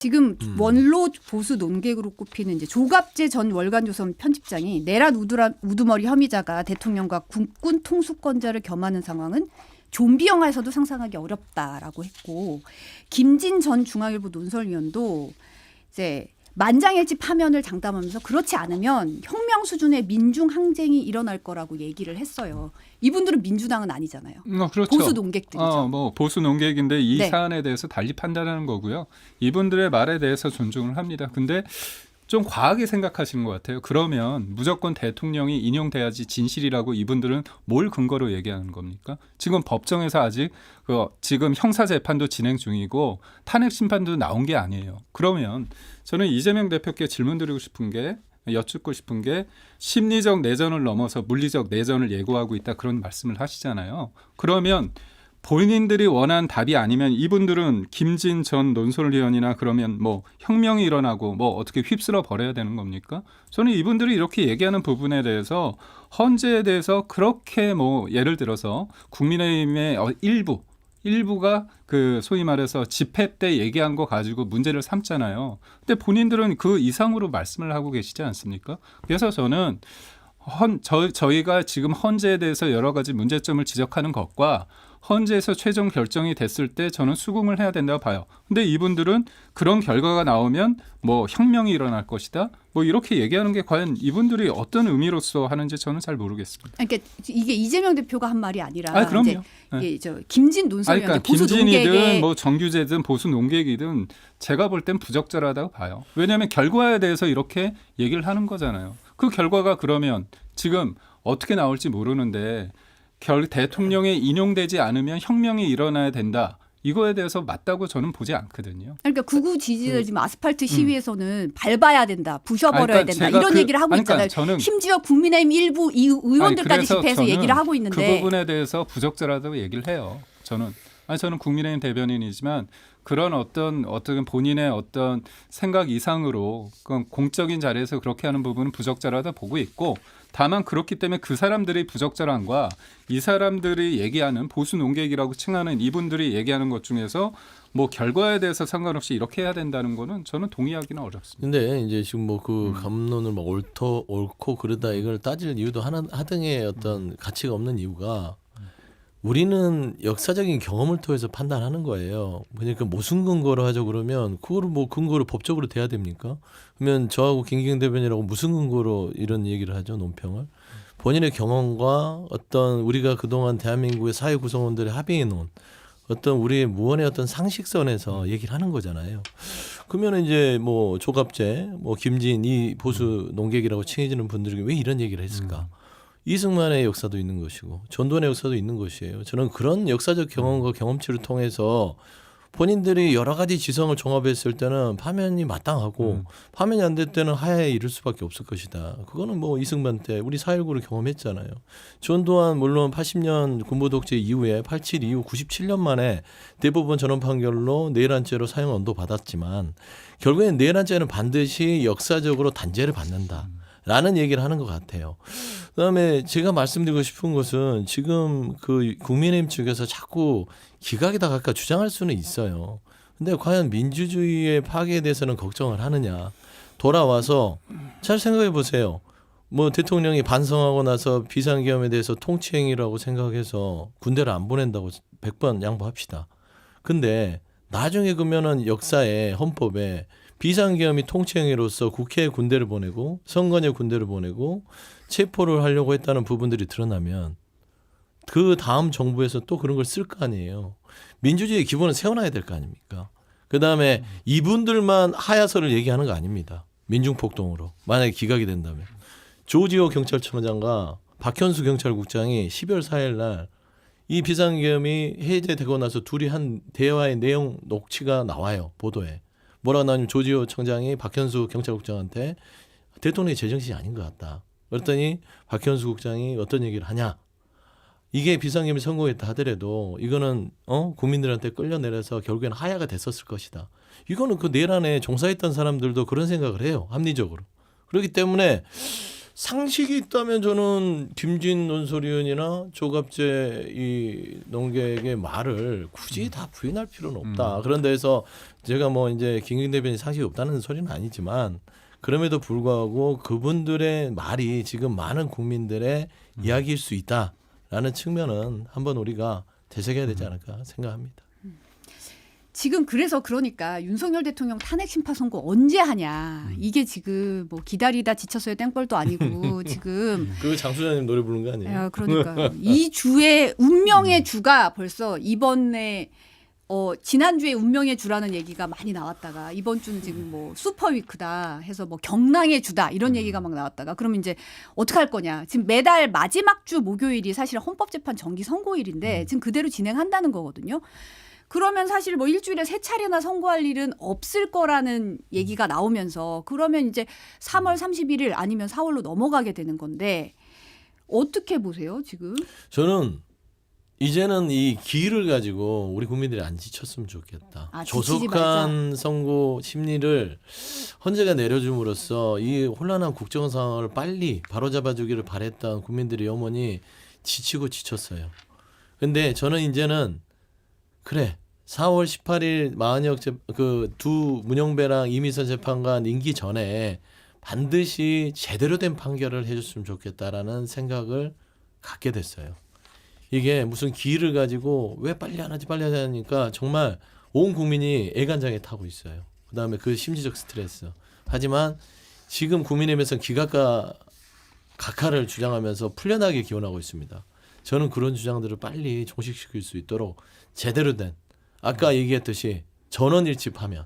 지금 원로 보수 논객으로 꼽히는 이제 조갑재 전 월간조선 편집장이 내란 우두머리 혐의자가 대통령과 국군 통수권자를 겸하는 상황은 좀비 영화에서도 상상하기 어렵다라고 했고, 김진 전 중앙일보 논설위원도 이제 만장일치 파면을 장담하면서 그렇지 않으면 혁명 수준의 민중 항쟁이 일어날 거라고 얘기를 했어요. 이분들은 민주당은 아니잖아요. 그렇죠. 보수 논객들이죠. 뭐 보수 논객인데 이 네. 사안에 대해서 달리 판단하는 거고요. 이분들의 말에 대해서 존중을 합니다. 근데 좀 과하게 생각하시는 것 같아요. 그러면 무조건 대통령이 인용돼야지 진실이라고 이분들은 뭘 근거로 얘기하는 겁니까? 지금 법정에서 아직 지금 형사 재판도 진행 중이고 탄핵 심판도 나온 게 아니에요. 그러면 저는 이재명 대표께 질문드리고 싶은 게, 여쭙고 싶은 게, 심리적 내전을 넘어서 물리적 내전을 예고하고 있다, 그런 말씀을 하시잖아요. 그러면 본인들이 원한 답이 아니면 이분들은 김진 전 논설위원이나 그러면 뭐 혁명이 일어나고 뭐 어떻게 휩쓸어 버려야 되는 겁니까? 저는 이분들이 이렇게 얘기하는 부분에 대해서, 헌재에 대해서 그렇게 뭐 예를 들어서 국민의힘의 일부가 그 소위 말해서 집회 때 얘기한 거 가지고 문제를 삼잖아요. 근데 본인들은 그 이상으로 말씀을 하고 계시지 않습니까? 그래서 저는 저희가 지금 헌재에 대해서 여러 가지 문제점을 지적하는 것과 헌재에서 최종 결정이 됐을 때 저는 수긍을 해야 된다고 봐요. 근데 이분들은 그런 결과가 나오면 뭐 혁명이 일어날 것이다, 뭐 이렇게 얘기하는 게 과연 이분들이 어떤 의미로서 하는지 저는 잘 모르겠습니다. 그러니까 이게 이재명 대표가 한 말이 아니라, 그럼요. 이제 저 김진 논설위원, 그러니까 보수 김진이든 논객의 뭐 정규재든 보수 논객이든 제가 볼 땐 부적절하다고 봐요. 왜냐하면 결과에 대해서 이렇게 얘기를 하는 거잖아요. 그 결과가 그러면 지금 어떻게 나올지 모르는데 대통령에 인용되지 않으면 혁명이 일어나야 된다, 이거에 대해서 맞다고 저는 보지 않거든요. 그러니까 극우 지지들 지금 아스팔트 시위에서는 밟아야 된다, 부셔버려야 그러니까 된다, 제가 이런 얘기를 하고 있잖아요. 저는 심지어 국민의힘 일부 의원들까지 집회에서 얘기를 하고 있는데, 그 부분에 대해서 부적절하다고 얘기를 해요. 저는 국민의힘 대변인이지만 그런 어떤 본인의 어떤 생각 이상으로 공적인 자리에서 그렇게 하는 부분은 부적절하다 보고 있고, 다만 그렇기 때문에 그 사람들의 부적절함과 이 사람들이 얘기하는 보수 논객이라고 칭하는 이분들이 얘기하는 것 중에서 뭐 결과에 대해서 상관없이 이렇게 해야 된다는 거는 저는 동의하기는 어렵습니다. 근데 이제 지금 뭐 그 감론을 막 옳고 그러다 이걸 따질 이유도 하등의 어떤 가치가 없는 이유가, 우리는 역사적인 경험을 통해서 판단하는 거예요. 그러니까 무슨 근거로 하죠 그러면 그거를 뭐 근거를 법적으로 대야 됩니까? 그러면 저하고 김기경 대변인이라고 무슨 근거로 이런 얘기를 하죠, 논평을? 본인의 경험과 어떤 우리가 그동안 대한민국의 사회 구성원들이 합의해 놓은 어떤 우리의 무언의 어떤 상식선에서 얘기를 하는 거잖아요. 그러면 이제 뭐 조갑재, 뭐 김진, 이 보수 논객이라고 칭해지는 분들이 왜 이런 얘기를 했을까? 이승만의 역사도 있는 것이고 전두환의 역사도 있는 것이에요. 저는 그런 역사적 경험과 경험치를 통해서 본인들이 여러 가지 지성을 종합했을 때는 파면이 마땅하고 파면이 안 될 때는 하야에 이를 수밖에 없을 것이다. 그거는 뭐 이승만 때 우리 4.19를 경험했잖아요. 전두환 물론 80년 군부독재 이후에 87 이후 97년 만에 대법원 전원 판결로 내란죄로 사형 언도 받았지만 결국엔 내란죄는 반드시 역사적으로 단죄를 받는다 라는 얘기를 하는 것 같아요. 그다음에 제가 말씀드리고 싶은 것은 지금 그 국민의힘 측에서 자꾸 기각에다 가까 주장할 수는 있어요. 근데 과연 민주주의의 파괴에 대해서는 걱정을 하느냐. 돌아와서 잘 생각해 보세요. 뭐 대통령이 반성하고 나서 비상계엄에 대해서 통치행위라고 생각해서 군대를 안 보낸다고 100번 양보합시다. 근데 나중에 그러면은 역사에 헌법에 비상계엄이 통치행위로서 국회에 군대를 보내고 선관위에 군대를 보내고 체포를 하려고 했다는 부분들이 드러나면 그 다음 정부에서 또 그런 걸 쓸 거 아니에요. 민주주의의 기본은 세워놔야 될 거 아닙니까? 그다음에 이분들만 하야설을 얘기하는 거 아닙니다. 민중폭동으로 만약에 기각이 된다면. 조지호 경찰청장과 박현수 경찰국장이 12월 4일 날 이 비상계엄이 해제되고 나서 둘이 한 대화의 내용 녹취가 나와요. 보도에. 뭐라고 나오냐면 조지호 청장이 박현수 경찰국장한테 대통령이 제정신이 아닌 것 같다. 그랬더니 박현수 국장이 어떤 얘기를 하냐. 이게 비상계엄이 성공했다 하더라도 이거는 국민들한테 끌려내려서 결국에는 하야가 됐었을 것이다. 이거는 그 내란에 종사했던 사람들도 그런 생각을 해요. 합리적으로. 그렇기 때문에 상식이 있다면 저는 김진 논설위원이나 조갑재 이 농객의 말을 굳이 다 부인할 필요는 없다. 그런 데서 제가 뭐 이제 김경태 대변인 상식이 없다는 소리는 아니지만 그럼에도 불구하고 그분들의 말이 지금 많은 국민들의 이야기일 수 있다라는 측면은 한번 우리가 되새겨야 되지 않을까 생각합니다. 지금 그러니까 윤석열 대통령 탄핵 심판 선고 언제 하냐. 이게 지금 뭐 기다리다 지쳤어요 땡벌도 아니고 지금 그 장수장님 노래 부르는 거 아니에요? 그러니까 이 주의 운명의 주가 벌써 이번에 지난주에 운명의 주라는 얘기가 많이 나왔다가 이번 주는 지금 뭐 슈퍼위크다 해서 뭐 경랑의 주다 이런 얘기가 막 나왔다가 그러면 이제 어떻게 할 거냐. 지금 매달 마지막 주 목요일이 사실 헌법재판 정기 선고일인데 지금 그대로 진행한다는 거거든요. 그러면 사실 뭐 일주일에 3차례나 선고할 일은 없을 거라는 얘기가 나오면서 그러면 이제 3월 31일 아니면 4월로 넘어가게 되는 건데 어떻게 보세요 지금? 저는 이제는 이 기회를 가지고 우리 국민들이 안 지쳤으면 좋겠다. 조속한 선고 심리를 헌재가 내려줌으로써 이 혼란한 국정 상황을 빨리 바로잡아주기를 바랬던 국민들의 염원이 지치고 지쳤어요. 근데 저는 이제는 그래 4월 18일 마은혁 그 두 문영배랑 이미선 재판관 임기 전에 반드시 제대로 된 판결을 해줬으면 좋겠다라는 생각을 갖게 됐어요. 이게 무슨 기회를 가지고 왜 빨리 안 하지 빨리 하지 하니까 정말 온 국민이 애간장에 타고 있어요. 그다음에 그 심리적 스트레스. 하지만 지금 국민의힘에서는 기각과 각하를 주장하면서 풀려나게 기원하고 있습니다. 저는 그런 주장들을 빨리 종식시킬 수 있도록 제대로 된 아까 얘기했듯이 전원일치하면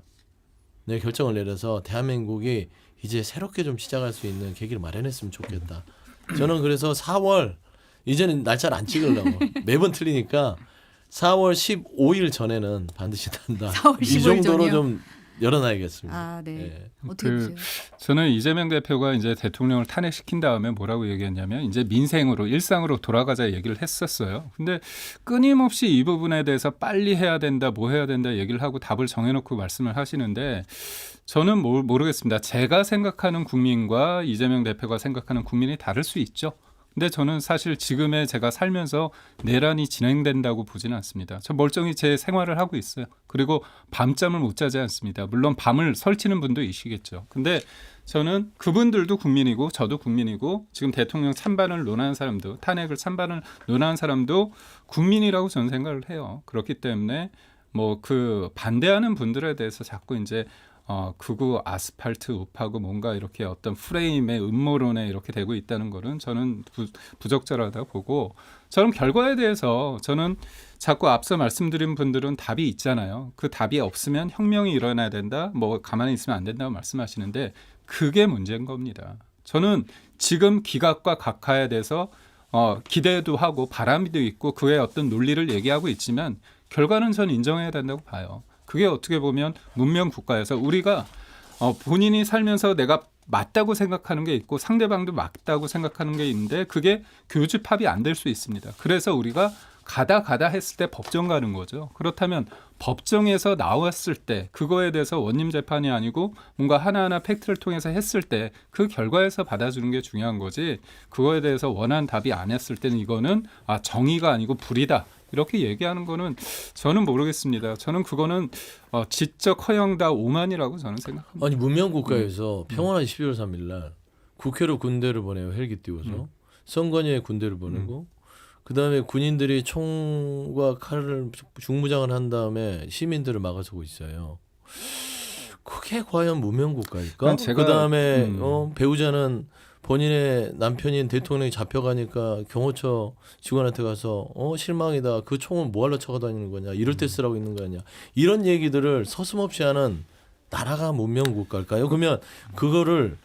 내 결정을 내려서 대한민국이 이제 새롭게 좀 시작할 수 있는 계기를 마련했으면 좋겠다. 저는 그래서 4월 이제는 날짜를 안 찍으려고 매번 틀리니까 4월 15일 전에는 반드시 단다. 4월 15일 이 정도로 전이요? 좀 열어놔야겠습니다. 아, 네. 네. 어떻게 보세요? 저는 이재명 대표가 이제 대통령을 탄핵시킨 다음에 뭐라고 얘기했냐면 이제 민생으로 일상으로 돌아가자 얘기를 했었어요. 근데 끊임없이 이 부분에 대해서 빨리 해야 된다, 뭐 해야 된다 얘기를 하고 답을 정해놓고 말씀을 하시는데 저는 모르겠습니다. 제가 생각하는 국민과 이재명 대표가 생각하는 국민이 다를 수 있죠. 근데 저는 사실 지금의 제가 살면서 내란이 진행된다고 보지는 않습니다. 저 멀쩡히 제 생활을 하고 있어요. 그리고 밤잠을 못 자지 않습니다. 물론 밤을 설치는 분도 있시겠죠. 근데 저는 그분들도 국민이고 저도 국민이고 지금 대통령 찬반을 논하는 사람도 탄핵을 찬반을 논하는 사람도 국민이라고 저는 생각을 해요. 그렇기 때문에 뭐 그 반대하는 분들에 대해서 자꾸 이제 극우 아스팔트 우파고 뭔가 이렇게 어떤 프레임의 음모론에 이렇게 되고 있다는 거는 저는 부적절하다고 보고 저는 결과에 대해서 저는 자꾸 앞서 말씀드린 분들은 답이 있잖아요. 그 답이 없으면 혁명이 일어나야 된다. 뭐 가만히 있으면 안 된다고 말씀하시는데 그게 문제인 겁니다. 저는 지금 기각과 각하에 대해서 기대도 하고 바람도 있고 그의 어떤 논리를 얘기하고 있지만 결과는 전 인정해야 된다고 봐요. 그게 어떻게 보면 문명 국가에서 우리가 본인이 살면서 내가 맞다고 생각하는 게 있고 상대방도 맞다고 생각하는 게 있는데 그게 교집합이 안 될 수 있습니다. 그래서 우리가 가다 했을 때 법정 가는 거죠. 그렇다면 법정에서 나왔을 때 그거에 대해서 원님 재판이 아니고 뭔가 하나하나 팩트를 통해서 했을 때 그 결과에서 받아주는 게 중요한 거지 그거에 대해서 원하는 답이 안 했을 때는 이거는 정의가 아니고 불이다. 이렇게 얘기하는 거는 저는 모르겠습니다. 저는 그거는 지적 허영다 오만이라고 저는 생각합니다. 아니 문명국가에서 평온한 12월 3일 날 국회로 군대를 보내요. 헬기 띄워서. 선관위에 군대를 보내고 그다음에 군인들이 총과 칼을 중무장을 한 다음에 시민들을 막아서고 있어요. 그게 과연 문명국가일까? 그다음에 배우자는 본인의 남편인 대통령이 잡혀가니까 경호처 직원한테 가서 실망이다. 그 총은 뭐하러 쳐다니는 거냐. 이럴 때 쓰라고 있는 거 아니야. 이런 얘기들을 서슴없이 하는 나라가 문명국가일까요? 그러면 그거를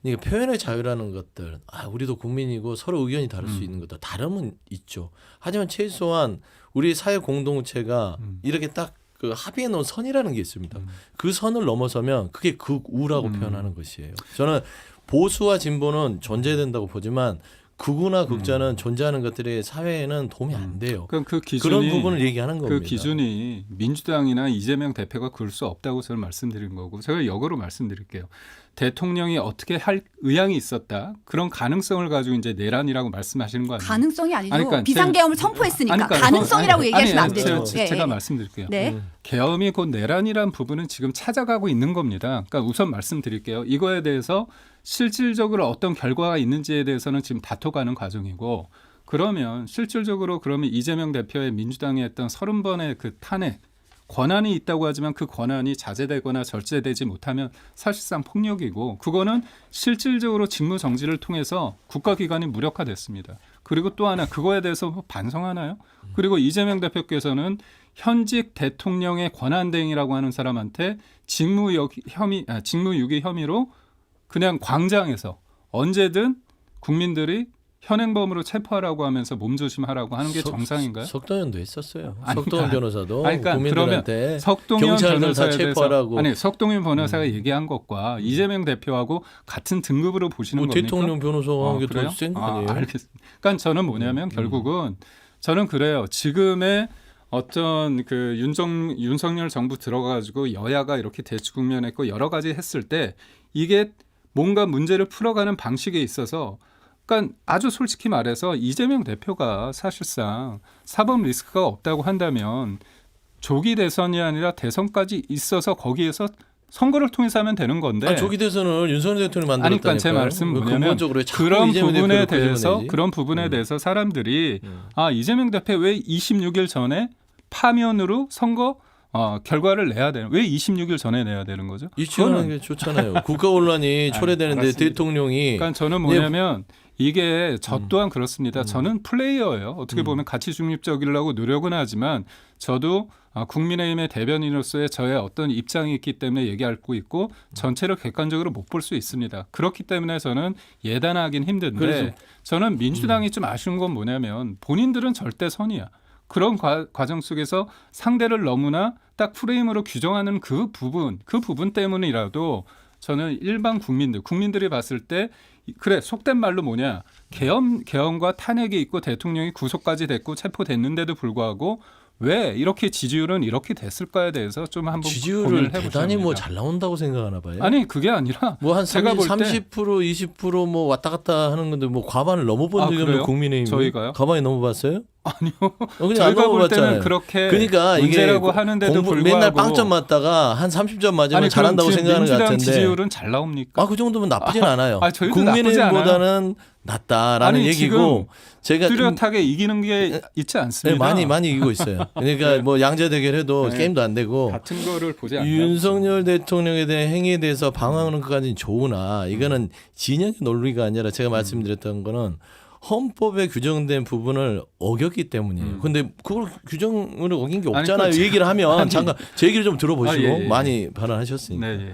이게 표현의 자유라는 것들 우리도 국민이고 서로 의견이 다를 수 있는 것들 다름은 있죠. 하지만 최소한 우리 사회 공동체가 이렇게 딱 그 합의해 놓은 선이라는 게 있습니다. 그 선을 넘어서면 그게 극우라고 표현하는 것이에요. 저는 보수와 진보는 존재된다고 보지만 극우나 극자는 존재하는 것들이 사회에는 도움이 안 돼요. 그럼 그 그런 기준이 부분을 얘기하는 겁니다. 그 기준이 민주당이나 이재명 대표가 그럴 수 없다고 저는 말씀드린 거고 제가 역으로 말씀드릴게요. 대통령이 어떻게 할 의향이 있었다. 그런 가능성을 가지고 이제 내란이라고 말씀하시는 거 아니에요? 가능성이 아니죠. 아니, 그러니까 비상계엄을 선포했으니까 아니, 그러니까 가능성이라고 아니, 얘기하시면 안 아니, 되죠. 제가 말씀드릴게요. 네. 계엄이 곧 내란이란 부분은 지금 찾아가고 있는 겁니다. 그러니까 우선 말씀드릴게요. 이거에 대해서 실질적으로 어떤 결과가 있는지에 대해서는 지금 다퉈가는 과정이고 그러면 실질적으로 그러면 이재명 대표의 민주당이 했던 30번의 그 탄핵 권한이 있다고 하지만 그 권한이 자제되거나 절제되지 못하면 사실상 폭력이고 그거는 실질적으로 직무 정지를 통해서 국가기관이 무력화됐습니다. 그리고 또 하나 그거에 대해서 반성하나요? 그리고 이재명 대표께서는 현직 대통령의 권한대행이라고 하는 사람한테 직무유기 혐의로 그냥 광장에서 언제든 국민들이 현행범으로 체포하라고 하면서 몸조심하라고 하는 게 정상인가요? 석동현도 했었어요. 아니, 석동현 변호사도 그러니까 국민들한테 석동현 경찰들 다 변호사에 체포하라고. 대해서 아니 석동현 변호사가 얘기한 것과 이재명 대표하고 같은 등급으로 보시는 뭐 겁니까? 대통령 변호사가 하는 게 그래요? 더 센 거 아니에요? 알겠습니다. 그러니까 저는 뭐냐면 결국은 저는 그래요. 지금의 어떤 그 윤석열 정부 들어가지고 여야가 이렇게 대치 국면했고 여러 가지 했을 때 이게 뭔가 문제를 풀어가는 방식에 있어서 그러니까 아주 솔직히 말해서 이재명 대표가 사실상 사법 리스크가 없다고 한다면 조기 대선이 아니라 대선까지 있어서 거기에서 선거를 통해서 하면 되는 건데. 아니, 조기 대선을 윤석열 대통령이 만들었다니까요. 그러니까 제 말씀 뭐냐면 그런 부분에 대해서 사람들이 이재명 대표 왜 26일 전에 파면으로 선거 결과를 내야 되는 왜 26일 전에 내야 되는 거죠? 이치하는 게 좋잖아요. 국가 혼란이 초래되는데 알았습니다. 대통령이 그러니까 저는 뭐냐면 이게 저 또한 그렇습니다. 저는 플레이어예요. 어떻게 보면 가치 중립적이려고 노력은 하지만 저도 국민의힘의 대변인으로서의 저의 어떤 입장이 있기 때문에 얘기하고 있고 전체를 객관적으로 못 볼 수 있습니다. 그렇기 때문에 저는 예단하긴 힘든데 그래서. 저는 민주당이 좀 아쉬운 건 뭐냐면 본인들은 절대 선이야. 그런 과정 속에서 상대를 너무나 딱 프레임으로 규정하는 그 부분 때문이라도 저는 일반 국민들이 봤을 때 그래 속된 말로 뭐냐 계엄과 탄핵이 있고 대통령이 구속까지 됐고 체포됐는데도 불구하고 왜 이렇게 지지율은 이렇게 됐을까에 대해서 좀 한번 지지율을 고민을 해보셔야 대단히 합니다. 뭐 잘 나온다고 생각하나 봐요. 아니 그게 아니라 뭐 한 제가 볼 때 30% 20% 뭐 왔다 갔다 하는 건데 뭐 과반을 넘어본 적이 없는 그래요? 국민의힘 저희가요? 과반이 넘어봤어요? 아니요. 그냥 저희가 안 볼 때는 넘어봤잖아요. 그렇게 그러니까 문제라고 이게 하는데도 불구하고 맨날 빵점 맞다가 한 30점 맞으면 아니, 잘한다고 그럼 생각하는 것 민주당 같은데 지지율은 잘 나옵니까? 그 정도면 나쁘진 않아요. 저희도 나쁘지 않아요. 국민의힘보다는 낫다라는 아니, 얘기고 제가 뚜렷하게 이기는 게 있지 않습니다. 네, 많이 이기고 있어요. 그러니까 뭐 양자 대결해도 네. 게임도 안 되고 같은 거를 보지 않나요? 윤석열 대통령에 대한 행위에 대해서 방어하는 것까지는 좋으나 이거는 진영의 논리가 아니라 제가 말씀드렸던 거는 헌법에 규정된 부분을 어겼기 때문이에요. 근데 그걸 규정을 어긴 게 없잖아요. 아니, 얘기를 하면 잠깐 제 얘기를 좀 들어보시고 예. 많이 발언하셨으니까. 네,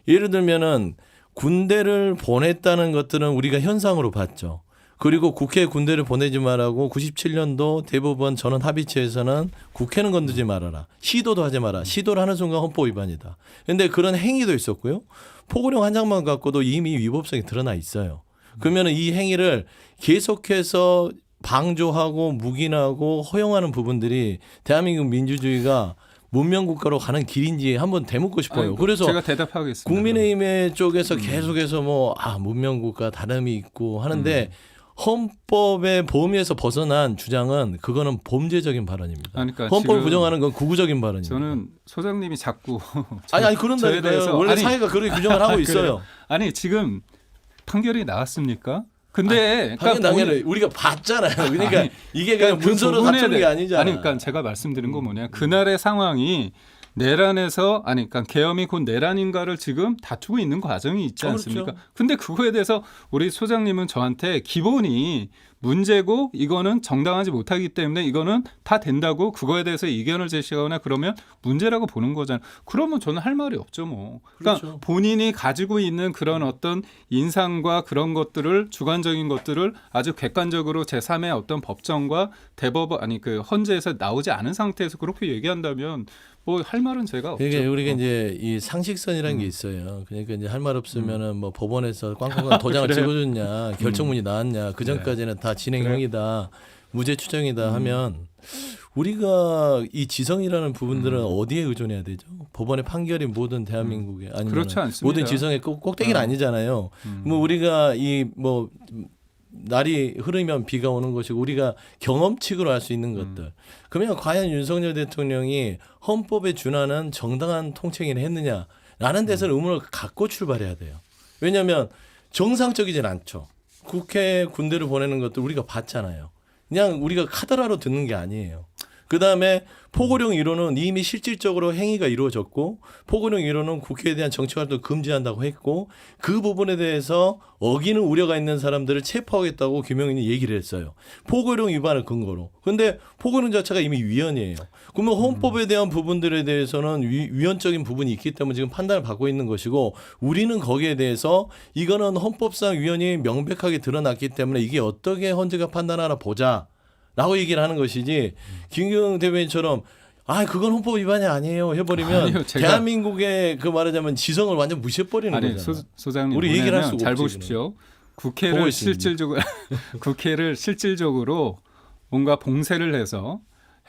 예를 들면은 군대를 보냈다는 것들은 우리가 현상으로 봤죠. 그리고 국회에 군대를 보내지 말라고 97년도 대법원 전원 합의체에서는 국회는 건드지 말아라. 시도도 하지 마라. 시도를 하는 순간 헌법 위반이다. 그런데 그런 행위도 있었고요. 포고령 한 장만 갖고도 이미 위법성이 드러나 있어요. 그러면 이 행위를 계속해서 방조하고 묵인하고 허용하는 부분들이 대한민국 민주주의가 문명국가로 가는 길인지 한번 되묻고 싶어요. 그래서 제가 대답하겠습니다. 국민의힘의 쪽에서 계속해서 문명국가 다름이 있고 하는데 헌법의 범위에서 벗어난 주장은 그거는 범죄적인 발언입니다. 그러니까 헌법을 지금 부정하는 건 구구적인 발언입니다. 저는 소장님이 자꾸 아니 그런다니까요. 원래 사회가 그렇게 규정을 하고 있어요. 아니 지금 판결이 나왔습니까? 근데 당연히 우리가 봤잖아요. 그러니까 이게 그냥 문서로 다투는 게 아니잖아요. 아니 그러니까 제가 말씀드린 건 뭐냐 그날의 상황이 내란에서 그러니까 계엄이 곧 내란인가를 지금 다투고 있는 과정이 있지 않습니까? 그렇죠. 근데 그거에 대해서 우리 소장님은 저한테 기본이 문제고 이거는 정당하지 못하기 때문에 이거는 다 된다고 그거에 대해서 이견을 제시하거나 그러면 문제라고 보는 거잖아요. 그러면 저는 할 말이 없죠 뭐. 그러니까 그렇죠. 본인이 가지고 있는 그런 어떤 인상과 그런 것들을 주관적인 것들을 아주 객관적으로 제3의 어떤 법정과 대법원 그 헌재에서 나오지 않은 상태에서 그렇게 얘기한다면 뭐 할 말은 제가 없죠. 그러니까 우리가 이제 이 상식선이라는 게 있어요. 그러니까 이제 할 말 없으면은 뭐 법원에서 꽝꽝꽝 도장을 그래요? 찍어줬냐, 결정문이 나왔냐, 그 전까지는 다 진행형이다, 무죄 추정이다 하면 우리가 이 지성이라는 부분들은 어디에 의존해야 되죠? 법원의 판결이 모든 대한민국에 아니면 그렇지 않습니다. 모든 지성의 꼭대기는 아니잖아요. 뭐 우리가 이 뭐 날이 흐르면 비가 오는 것이고 우리가 경험칙으로 할 수 있는 것들. 그러면 과연 윤석열 대통령이 헌법에 준하는 정당한 통치행위를 했느냐라는 데서는 의문을 갖고 출발해야 돼요. 왜냐하면 정상적이진 않죠. 국회에 군대를 보내는 것도 우리가 봤잖아요. 그냥 우리가 카더라로 듣는 게 아니에요. 그다음에 포고령 1호는 이미 실질적으로 행위가 이루어졌고 포고령 1호는 국회에 대한 정치활동을 금지한다고 했고 그 부분에 대해서 어기는 우려가 있는 사람들을 체포하겠다고 김용인이 얘기를 했어요. 포고령 위반을 근거로. 근데 포고령 자체가 이미 위헌이에요. 그러면 헌법에 대한 부분들에 대해서는 위헌적인 부분이 있기 때문에 지금 판단을 받고 있는 것이고 우리는 거기에 대해서 이거는 헌법상 위헌이 명백하게 드러났기 때문에 이게 어떻게 헌재가 판단하나 보자. 라고 얘기를 하는 것이지 김경영 대변인처럼 그건 헌법 위반이 아니에요 해버리면 아니요, 대한민국의 그 말하자면 지성을 완전 무시해버리는 아니 거잖아요. 소장님 우리 얘기를 할 수가 잘 없지, 보십시오. 보고 국회를 있습니다. 국회를 실질적으로 뭔가 봉쇄를 해서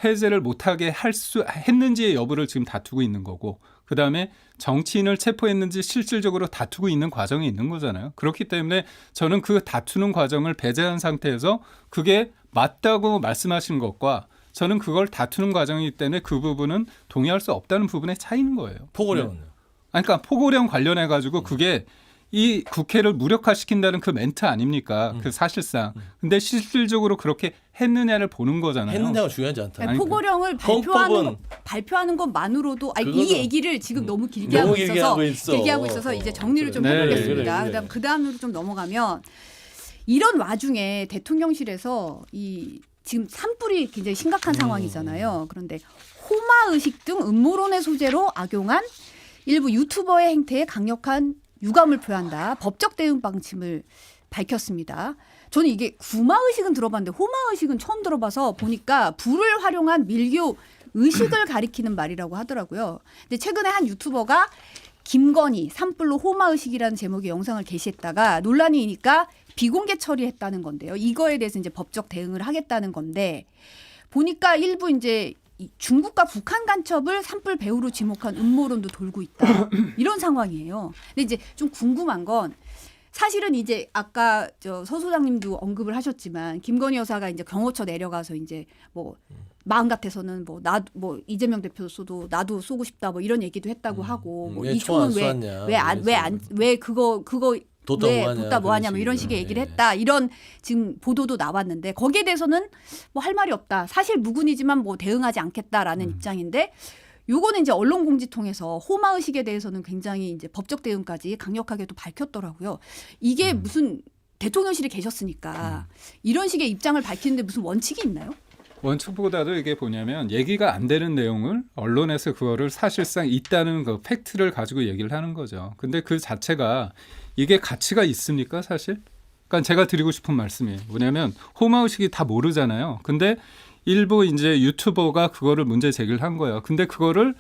해제를 못하게 했는지의 여부를 지금 다투고 있는 거고 그다음에 정치인을 체포했는지 실질적으로 다투고 있는 과정이 있는 거잖아요. 그렇기 때문에 저는 그 다투는 과정을 배제한 상태에서 그게 맞다고 말씀하신 것과 저는 그걸 다투는 과정이기 때문에 그 부분은 동의할 수 없다는 부분의 차이인 거예요. 포고령은요? 그러니까 포고령 관련해 가지고 그게 이 국회를 무력화시킨다는 그 멘트 아닙니까? 그 사실상. 근데 실질적으로 그렇게 했느냐를 보는 거잖아요. 했느냐가 중요하지 않다. 아니, 포고령을 발표하는 것만으로도 이 얘기를 지금 너무 길게 너무 하고 길게 있어서 하고 있어. 이제 정리를 좀 네, 해보겠습니다. 그래. 그다음 그 다음으로 좀 넘어가면 이런 와중에 대통령실에서 지금 산불이 굉장히 심각한 상황이잖아요. 그런데 호마 의식 등 음모론의 소재로 악용한 일부 유튜버의 행태에 강력한 유감을 표한다. 법적 대응 방침을 밝혔습니다. 저는 이게 구마 의식은 들어봤는데 호마 의식은 처음 들어봐서 보니까 불을 활용한 밀교 의식을 가리키는 말이라고 하더라고요. 근데 최근에 한 유튜버가 김건희 산불로 호마 의식이라는 제목의 영상을 게시했다가 논란이 일으니까 비공개 처리했다는 건데요. 이거에 대해서 이제 법적 대응을 하겠다는 건데 보니까 일부 이제 중국과 북한 간첩을 산불 배후로 지목한 음모론도 돌고 있다. 이런 상황이에요. 근데 이제 좀 궁금한 건 사실은 이제 아까 서 소장님도 언급을 하셨지만 김건희 여사가 이제 경호처 내려가서 이제 뭐 마음 같아서는 뭐 이재명 대표도 나도 쏘고 싶다 뭐 이런 얘기도 했다고 하고 뭐 이 총은 왜 그거 왜 뒀다 뭐하냐 뭐 이런 식의 얘기를 했다 이런 지금 보도도 나왔는데 거기에 대해서는 뭐 할 말이 없다 사실 무근이지만 뭐 대응하지 않겠다라는 입장인데 요거는 이제 언론 공지 통해서 호마 의식에 대해서는 굉장히 이제 법적 대응까지 강력하게 또 밝혔더라고요. 이게 무슨 대통령실에 계셨으니까 이런 식의 입장을 밝히는데 무슨 원칙이 있나요? 원칙보다도 이게 뭐냐면 얘기가 안 되는 내용을 언론에서 그거를 사실상 있다는 그 팩트를 가지고 얘기를 하는 거죠. 근데 그 자체가 이게 가치가 있습니까 사실? 그러니까 제가 드리고 싶은 말씀이 뭐냐면 호마 의식이 다 모르잖아요. 근데 일부 이제 유튜버가 그거를 문제 제기를 한 거예요. 근데 그거를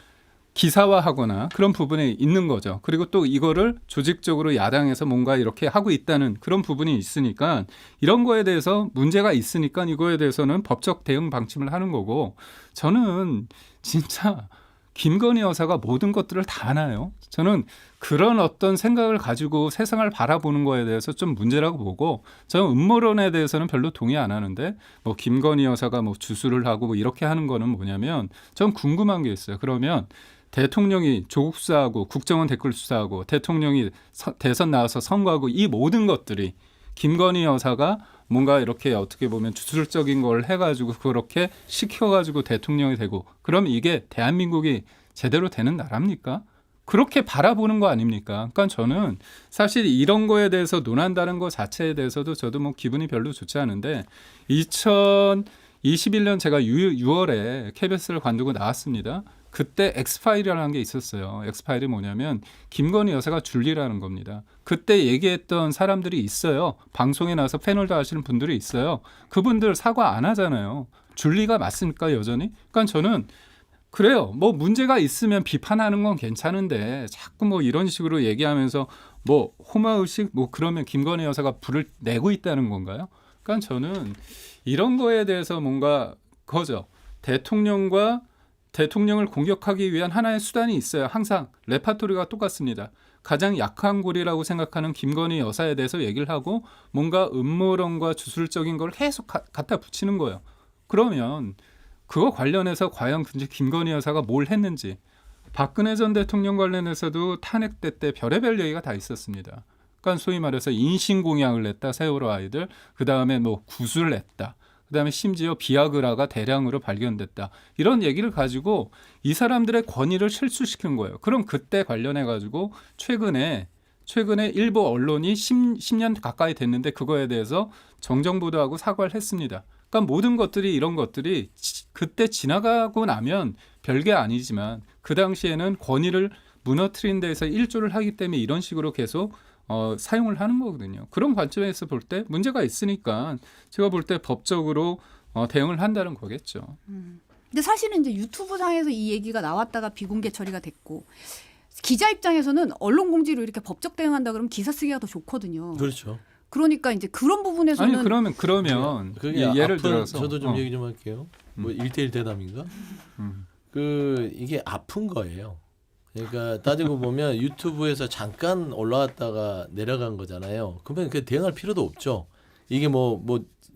기사화하거나 그런 부분이 있는 거죠. 그리고 또 이거를 조직적으로 야당에서 뭔가 이렇게 하고 있다는 그런 부분이 있으니까 이런 거에 대해서 문제가 있으니까 이거에 대해서는 법적 대응 방침을 하는 거고 저는 진짜 김건희 여사가 모든 것들을 다 아나요? 저는 그런 어떤 생각을 가지고 세상을 바라보는 거에 대해서 좀 문제라고 보고 저는 음모론에 대해서는 별로 동의 안 하는데 뭐 김건희 여사가 뭐 주술을 하고 뭐 이렇게 하는 거는 뭐냐면 전 궁금한 게 있어요. 그러면 대통령이 조국 수사하고 국정원 댓글 수사하고 대통령이 대선 나와서 선거하고 이 모든 것들이 김건희 여사가 뭔가 이렇게 어떻게 보면 주술적인 걸 해가지고 그렇게 시켜가지고 대통령이 되고 그럼 이게 대한민국이 제대로 되는 나라입니까? 그렇게 바라보는 거 아닙니까? 그러니까 저는 사실 이런 거에 대해서 논한다는 것 자체에 대해서도 저도 뭐 기분이 별로 좋지 않은데 2021년 제가 6월에 KBS를 관두고 나왔습니다. 그때 엑스파일이라는 게 있었어요. 엑스파일이 뭐냐면 김건희 여사가 줄리라는 겁니다. 그때 얘기했던 사람들이 있어요. 방송에 나와서 패널도 하시는 분들이 있어요. 그분들 사과 안 하잖아요. 줄리가 맞습니까 여전히? 그러니까 저는 그래요. 뭐 문제가 있으면 비판하는 건 괜찮은데 자꾸 뭐 이런 식으로 얘기하면서 뭐 호마의식 뭐 그러면 김건희 여사가 불을 내고 있다는 건가요? 그러니까 저는 이런 거에 대해서 뭔가 거죠. 대통령과 대통령을 공격하기 위한 하나의 수단이 있어요. 항상 레파토리가 똑같습니다. 가장 약한 고리라고 생각하는 김건희 여사에 대해서 얘기를 하고 뭔가 음모론과 주술적인 걸 계속 갖다 붙이는 거예요. 그러면 그거 관련해서 과연 김건희 여사가 뭘 했는지 박근혜 전 대통령 관련해서도 탄핵 때 별의별 얘기가 다 있었습니다. 그러니까 소위 말해서 인신공약을 냈다. 세월호 아이들. 그다음에 뭐 구슬을 냈다. 그다음에 심지어 비아그라가 대량으로 발견됐다. 이런 얘기를 가지고 이 사람들의 권위를 실추시킨 거예요. 그럼 그때 관련해 가지고 최근에 일부 언론이 10년 가까이 됐는데 그거에 대해서 정정보도하고 사과를 했습니다. 그러니까 모든 것들이 이런 것들이 그때 지나가고 나면 별게 아니지만 그 당시에는 권위를 무너뜨린 데에서 일조를 하기 때문에 이런 식으로 계속 사용을 하는 거거든요. 그런 관점에서 볼 때 문제가 있으니까 제가 볼 때 법적으로 대응을 한다는 거겠죠. 근데 사실은 이제 유튜브 상에서 이 얘기가 나왔다가 비공개 처리가 됐고 기자 입장에서는 언론 공지로 이렇게 법적 대응한다 그러면 기사 쓰기가 더 좋거든요. 그렇죠. 그러니까 이제 그런 부분에서는 아니 그러면 그게 예를 아픈, 들어서 저도 좀 얘기 좀 할게요. 뭐 1대1 대담인가? 이게 아픈 거예요. 그러니까 따지고 보면 유튜브에서 잠깐 올라왔다가 내려간 거잖아요. 그러면 그 대응할 필요도 없죠. 이게 뭐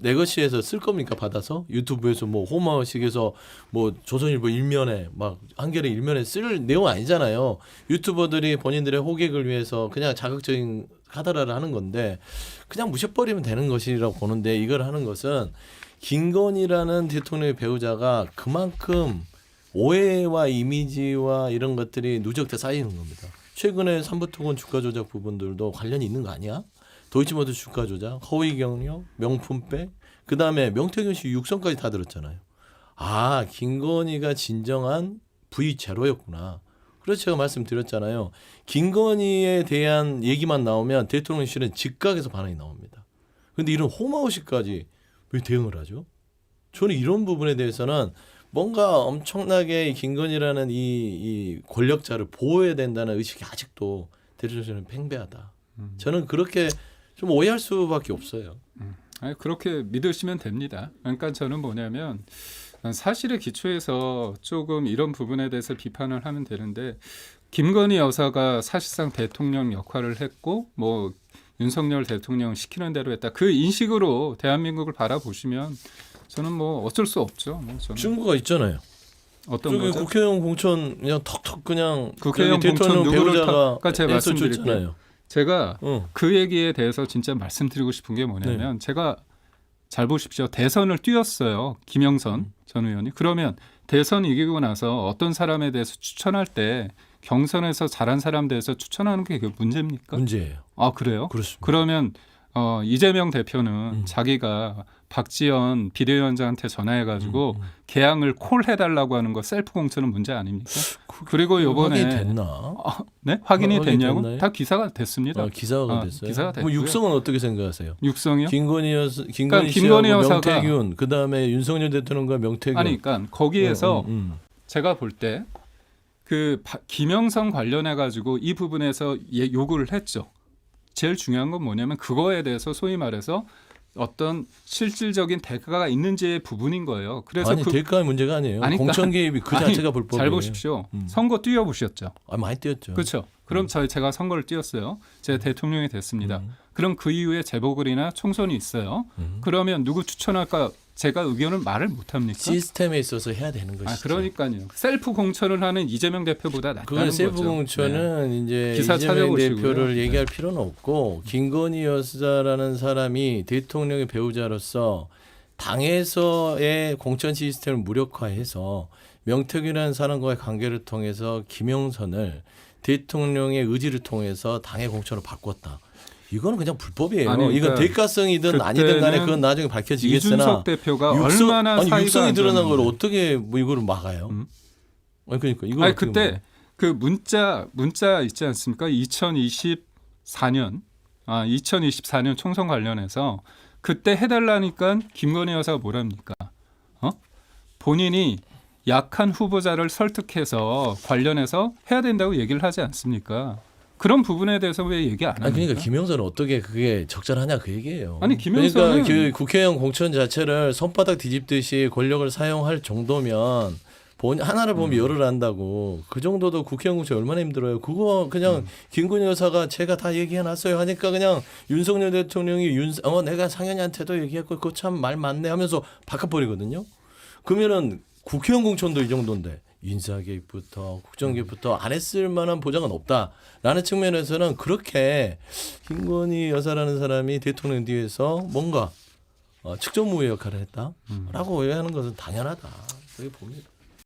레거시에서 쓸 겁니까 받아서 유튜브에서 뭐 호마의식에서 뭐 조선일보 일면에 막 한겨레 일면에 쓸 내용 아니잖아요. 유튜버들이 본인들의 호객을 위해서 그냥 자극적인 카더라를 하는 건데 그냥 무셔버리면 되는 것이라고 보는데 이걸 하는 것은 김건희라는 대통령의 배우자가 그만큼 오해와 이미지와 이런 것들이 누적돼 쌓이는 겁니다. 최근에 삼부토건 주가 조작 부분들도 관련이 있는 거 아니야? 도이치모터 주가 조작, 허위 경력, 명품백, 그다음에 명태균 씨 육성까지 다 들었잖아요. 아, 김건희가 진정한 V0였구나. 그래서 제가 말씀드렸잖아요. 김건희에 대한 얘기만 나오면 대통령실은 즉각에서 반응이 나옵니다. 그런데 이런 호마의식까지 왜 대응을 하죠? 저는 이런 부분에 대해서는 뭔가 엄청나게 김건희라는 이 권력자를 보호해야 된다는 의식이 아직도 대통령실은 팽배하다. 저는 그렇게 좀 오해할 수밖에 없어요. 아니, 그렇게 믿으시면 됩니다. 그러니까 저는 뭐냐면 사실의 기초에서 조금 이런 부분에 대해서 비판을 하면 되는데 김건희 여사가 사실상 대통령 역할을 했고 뭐 윤석열 대통령 시키는 대로 했다. 그 인식으로 대한민국을 바라보시면 저는 뭐 어쩔 수 없죠. 뭐 저는. 증거가 있잖아요. 어떤 저기 거죠? 국회의원 공천 그냥 턱턱 그냥 국회의원 대통령 공천 누구를 배우자가 제가 말씀드릴게요. 줬잖아요. 제가 그 얘기에 대해서 진짜 말씀드리고 싶은 게 뭐냐면 제가 잘 보십시오. 대선을 뛰었어요. 김영선 전 의원이. 그러면 대선 이기고 나서 어떤 사람에 대해서 추천할 때 경선에서 잘한 사람 대해서 추천하는 게 그게 문제입니까? 문제예요. 아 그래요? 그렇습니다. 그러면 이재명 대표는 자기가 박지원 비대위원장한테 전화해가지고 개항을 콜해달라고 하는 거 셀프 공천은 문제 아닙니까? 그리고 요번에 확인이 됐나? 네? 확인이 됐냐고? 됐나요? 다 기사가 됐습니다. 기사가 됐어요. 기사가 뭐 됐고요. 육성은 어떻게 생각하세요? 육성이요? 김건희 김건희 씨하고 여사가- 명태균 그다음에 윤석열 대통령과 명태균 아니, 그러니까 거기에서 제가 볼 때 그 김영선 관련해 가지고 이 부분에서 요구를 했죠. 제일 중요한 건 뭐냐면 그거에 대해서 소위 말해서 어떤 실질적인 대가가 있는지의 부분인 거예요. 그래서 아니 대가의 문제가 아니에요. 아니, 공천 개입이 그 자체가 불법이에요. 잘 보십시오. 선거 뛰어보셨죠. 많이 뛰었죠. 그렇죠. 그럼 제가 선거를 뛰었어요. 제가 대통령이 됐습니다. 그럼 그 이후에 재보궐이나 총선이 있어요. 그러면 누구 추천할까? 제가 의견을 말을 못합니까? 시스템에 있어서 해야 되는 것이죠. 그러니까요. 셀프 공천을 하는 이재명 대표보다 낫다는 그건 거죠. 셀프 공천은 이제 기사 이재명 찾아보시고요. 대표를 얘기할 필요는 없고 김건희 여사라는 사람이 대통령의 배우자로서 당에서의 공천 시스템을 무력화해서 명태균이라는 사람과의 관계를 통해서 김영선을 대통령의 의지를 통해서 당의 공천을 바꿨다. 이거는 그냥 불법이에요. 아니, 그러니까 이건 대가성이든 아니든 간에 그건 나중에 밝혀지겠으나 이준석 대표가 얼마나 사이가 육성이 안 드러난 걸 좋았는데. 어떻게 뭐 이거를 막아요? 아니 그러니까 이거 아니 그때 그 문자 있지 않습니까? 2024년 총선 관련해서 그때 해달라니까 김건희 여사가 뭐랍니까? 본인이 약한 후보자를 설득해서 관련해서 해야 된다고 얘기를 하지 않습니까? 그런 부분에 대해서 왜 얘기 안 합니까? 그러니까 김영선은 어떻게 그게 적절하냐 그 얘기예요. 아니, 김영선은 그러니까 그 국회의원 공천 자체를 손바닥 뒤집듯이 권력을 사용할 정도면 하나를 보면 열을 한다고. 그 정도도 국회의원 공천 얼마나 힘들어요. 그거 그냥 김건희 여사가 제가 다 얘기해놨어요 하니까 그냥 윤석열 대통령이 내가 상현이한테도 얘기했고 그거 참 말 많네 하면서 바꿔버리거든요. 그러면은 국회의원 공천도 이 정도인데 인사 개입부터 국정 개입부터 안 했을 만한 보장은 없다라는 측면에서는 그렇게 김건희 여사라는 사람이 대통령 뒤에서 뭔가 측정무의 역할을 했다라고 오해하는 것은 당연하다 그렇게 봅니다.